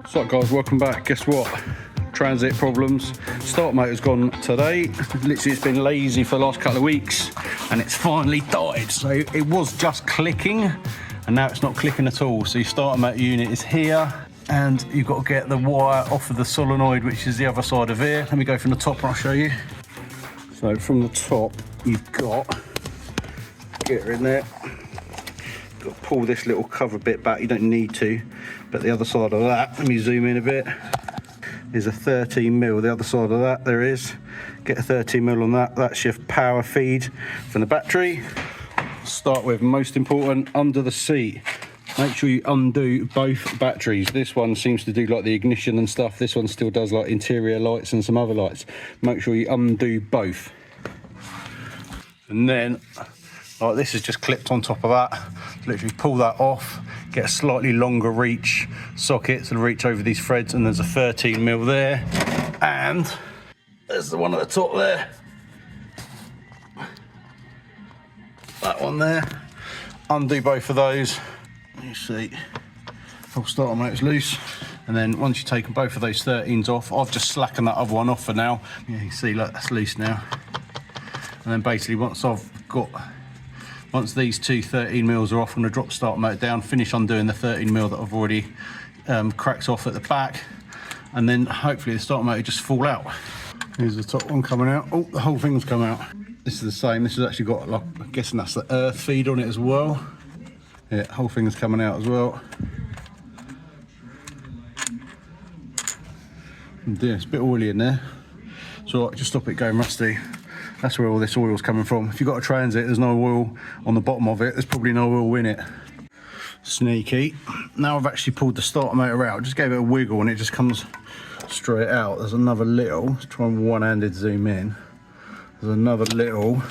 So guys, welcome back. Guess what? Transit problems. Start motor's gone today. Literally it's been lazy for the last couple of weeks and it's finally died. So it was just clicking and now it's not clicking at all. So your starter motor unit is here and you've got to get the wire off of the solenoid, which is the other side of here. Let me go from the top and I'll show you. So from the top, you've got, get her in there. Got to pull this little cover bit back, you don't need to, but the other side of that, let me zoom in a bit, is a 13mm. The other side of that, there is, get a 13mm on that. That's your power feed from the battery. Start with, most important, under the seat. Make sure you undo both batteries. This one seems to do like the ignition and stuff. This one still does like interior lights and some other lights. Make sure you undo both. And then, like this is just clipped on top of that. Literally pull that off, get a slightly longer reach socket to reach over these threads, and there's a 13mm there. And there's the one at the top there. That one there. Undo both of those. You see, whole starter motor's loose. And then once you've taken both of those 13s off, I've just slackened that other one off for now. Yeah, you see, look, that's loose now. And then basically once these two 13mm are off, I'm going to drop the starter motor down, finish undoing the 13mm that I've already cracked off at the back, and then hopefully the starter motor just fall out. Here's the top one coming out. Oh, the whole thing's come out. This is the same. This has actually got, like, I'm guessing that's the earth feed on it as well. Yeah, whole thing's coming out as well. And yeah, it's a bit oily in there, so just stop it going rusty. That's where all this oil's coming from. If you've got a Transit, there's no oil on the bottom of it. There's probably no oil in it. Sneaky. Now I've actually pulled the starter motor out. Just gave it a wiggle and it just comes straight out. There's another little, let's try and one-handed zoom in. There's another little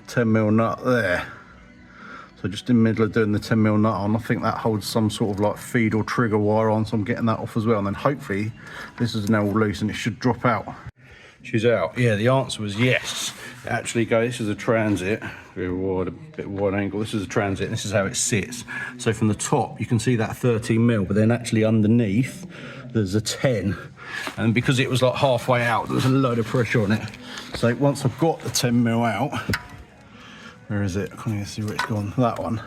10mm nut there. So just in the middle of doing the 10mm nut on, I think that holds some sort of like feed or trigger wire on, so I'm getting that off as well. And then hopefully this is now all loose and it should drop out. She's out. Yeah, the answer was yes. Actually, guys, this is a Transit. Very wide, a bit wide angle. This is a Transit, and this is how it sits. So from the top, you can see that 13mm, but then actually underneath, there's a 10. And because it was like halfway out, there was a load of pressure on it. So once I've got the 10mm out, where is it? I can't even see where it's gone. That one.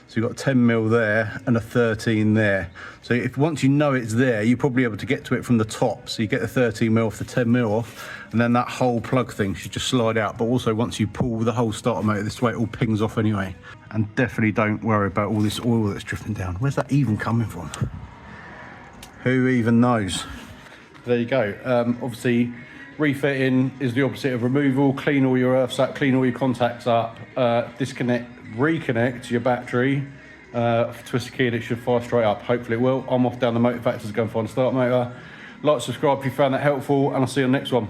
So you've got 10mm there and a 13 there. So if once you know it's there, you're probably able to get to it from the top. So you get the 13mm off, the 10mm off, and then that whole plug thing should just slide out. But also once you pull the whole starter motor this way, it all pings off anyway. And definitely don't worry about all this oil that's drifting down. Where's that even coming from? Who even knows? There you go. Obviously, refitting is the opposite of removal. Clean all your earths up, clean all your contacts up, disconnect, reconnect your battery, twist the key and it should fire straight up. Hopefully it will. I'm off down the motor factors to go and find a starter motor. Like, subscribe if you found that helpful, and I'll see you on the next one.